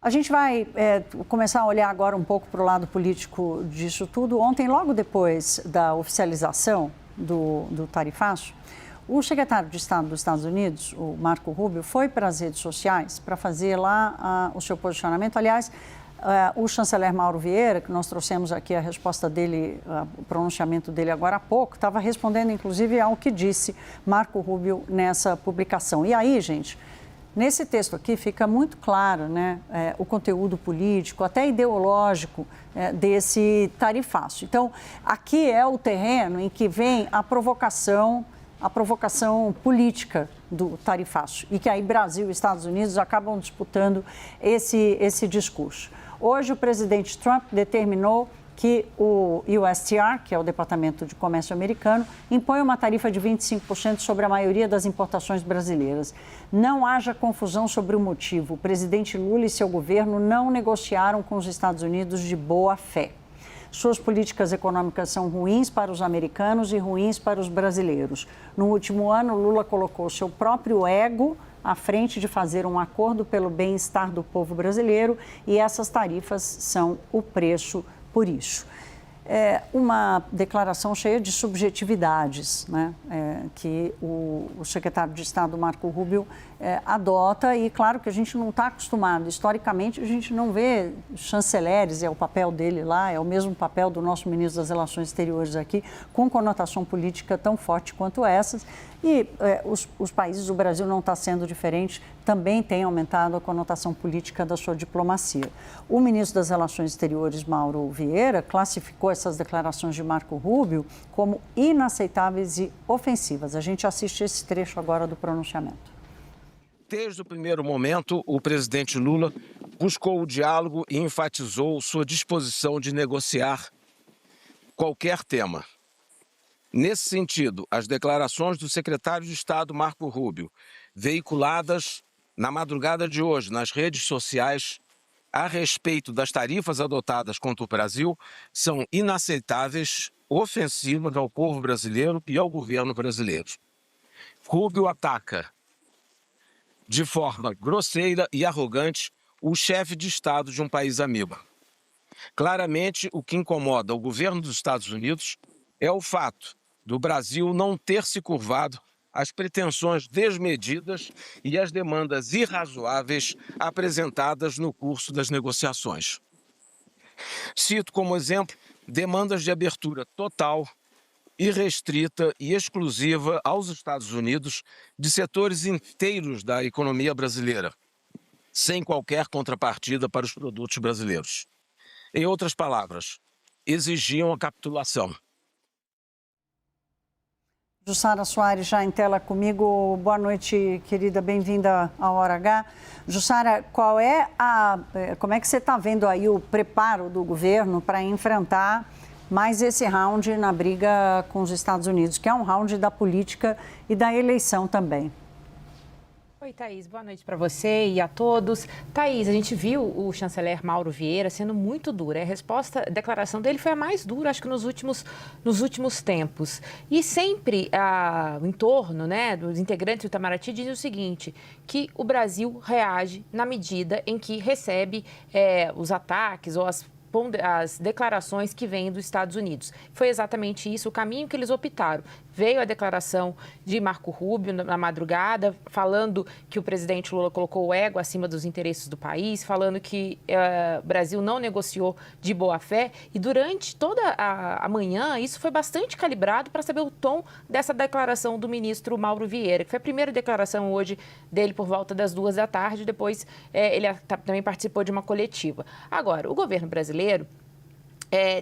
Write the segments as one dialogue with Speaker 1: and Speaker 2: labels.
Speaker 1: A gente vai começar a olhar agora um pouco para o lado político disso tudo. Ontem, logo depois da oficialização do tarifaço, o secretário de Estado dos Estados Unidos, o Marco Rubio, foi para as redes sociais para fazer lá o seu posicionamento. Aliás, o chanceler Mauro Vieira, que nós trouxemos aqui a resposta dele, o pronunciamento dele agora há pouco, estava respondendo, inclusive, ao que disse Marco Rubio nessa publicação. E aí, gente, nesse texto aqui fica muito claro, né, o conteúdo político, até ideológico desse tarifaço. Então, aqui é o terreno em que vem a provocação política do tarifaço e que aí Brasil e Estados Unidos acabam disputando esse discurso. Hoje, o presidente Trump determinou que o USTR, que é o Departamento de Comércio americano, impõe uma tarifa de 25% sobre a maioria das importações brasileiras. Não haja confusão sobre o motivo. O presidente Lula e seu governo não negociaram com os Estados Unidos de boa fé. Suas políticas econômicas são ruins para os americanos e ruins para os brasileiros. No último ano, Lula colocou seu próprio ego à frente de fazer um acordo pelo bem-estar do povo brasileiro e essas tarifas são o preço por isso. É uma declaração cheia de subjetividades, né, que o secretário de Estado, Marco Rubio, adota e, claro, que a gente não está acostumado. Historicamente, a gente não vê chanceleres, é o papel dele lá, é o mesmo papel do nosso ministro das Relações Exteriores aqui, com conotação política tão forte quanto essas. E os países, o Brasil não está sendo diferente, também tem aumentado a conotação política da sua diplomacia. O ministro das Relações Exteriores, Mauro Vieira, classificou essas declarações de Marco Rubio como inaceitáveis e ofensivas. A gente assiste esse trecho agora do pronunciamento.
Speaker 2: Desde o primeiro momento, o presidente Lula buscou o diálogo e enfatizou sua disposição de negociar qualquer tema. Nesse sentido, as declarações do secretário de Estado, Marco Rubio, veiculadas na madrugada de hoje nas redes sociais a respeito das tarifas adotadas contra o Brasil, são inaceitáveis, ofensivas ao povo brasileiro e ao governo brasileiro. Rubio ataca de forma grosseira e arrogante o chefe de Estado de um país amigo. Claramente, o que incomoda o governo dos Estados Unidos é o fato do Brasil não ter se curvado às pretensões desmedidas e às demandas irrazoáveis apresentadas no curso das negociações. Cito como exemplo demandas de abertura total, irrestrita e exclusiva aos Estados Unidos de setores inteiros da economia brasileira, sem qualquer contrapartida para os produtos brasileiros. Em outras palavras, exigiam a capitulação.
Speaker 1: Jussara Soares já em tela comigo. Boa noite, querida, bem-vinda à Hora H. Jussara, como é que você está vendo aí o preparo do governo para enfrentar mais esse round na briga com os Estados Unidos, que é um round da política e da eleição também?
Speaker 3: Oi, Thaís, boa noite para você e a todos. Thaís, a gente viu o chanceler Mauro Vieira sendo muito duro. A declaração dele foi a mais dura, acho que nos últimos tempos. E sempre o entorno, né, dos integrantes do Itamaraty diz o seguinte, que o Brasil reage na medida em que recebe os ataques ou as declarações que vêm dos Estados Unidos. Foi exatamente isso o caminho que eles optaram. Veio a declaração de Marco Rubio na madrugada, falando que o presidente Lula colocou o ego acima dos interesses do país, falando que o Brasil não negociou de boa fé. E durante toda a manhã, isso foi bastante calibrado para saber o tom dessa declaração do ministro Mauro Vieira, que foi a primeira declaração hoje dele por volta das 2 da tarde. Depois, ele também participou de uma coletiva. Agora, o governo brasileiro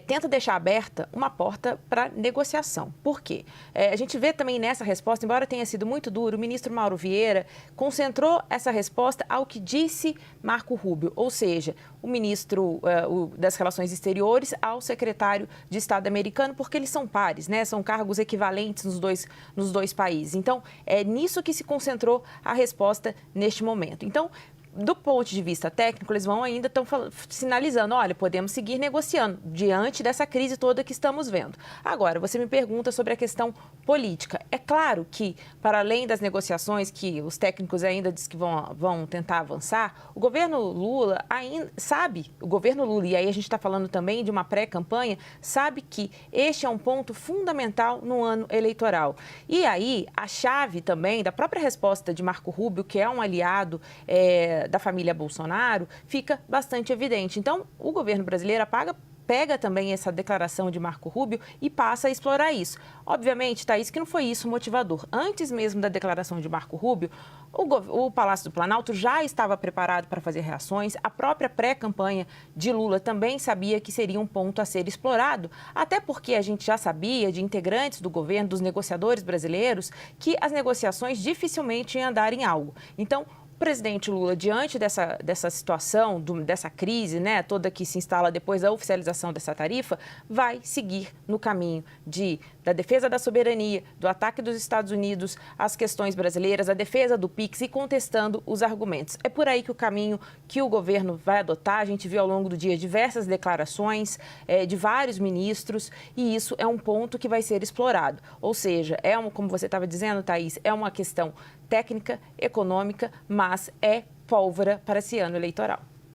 Speaker 3: tenta deixar aberta uma porta para negociação. Por quê? A gente vê também nessa resposta, embora tenha sido muito duro, o ministro Mauro Vieira concentrou essa resposta ao que disse Marco Rubio, ou seja, o ministro das Relações Exteriores ao secretário de Estado americano, porque eles são pares, né? São cargos equivalentes nos dois países. Então, é nisso que se concentrou a resposta neste momento. Então, do ponto de vista técnico, eles vão ainda estão sinalizando, olha, podemos seguir negociando diante dessa crise toda que estamos vendo. Agora, você me pergunta sobre a questão política. É claro que, para além das negociações que os técnicos ainda dizem que vão tentar avançar, o governo Lula ainda sabe, o governo Lula, e aí a gente está falando também de uma pré-campanha, sabe que este é um ponto fundamental no ano eleitoral. E aí, a chave também da própria resposta de Marco Rubio, que é um aliado da família Bolsonaro, fica bastante evidente. Então, o governo brasileiro pega também essa declaração de Marco Rubio e passa a explorar isso. Obviamente, Thaís, que não foi isso o motivador. Antes mesmo da declaração de Marco Rubio, o Palácio do Planalto já estava preparado para fazer reações. A própria pré-campanha de Lula também sabia que seria um ponto a ser explorado, até porque a gente já sabia de integrantes do governo, dos negociadores brasileiros, que as negociações dificilmente iam andar em algo. Então, o presidente Lula, diante dessa situação, dessa crise, né, toda que se instala depois da oficialização dessa tarifa, vai seguir no caminho da defesa da soberania, do ataque dos Estados Unidos às questões brasileiras, a defesa do PIX e contestando os argumentos. É por aí que o caminho que o governo vai adotar. A gente viu ao longo do dia diversas declarações de vários ministros e isso é um ponto que vai ser explorado. Ou seja, como você estava dizendo, Thaís, é uma questão técnica, econômica, mas é pólvora para esse ano eleitoral.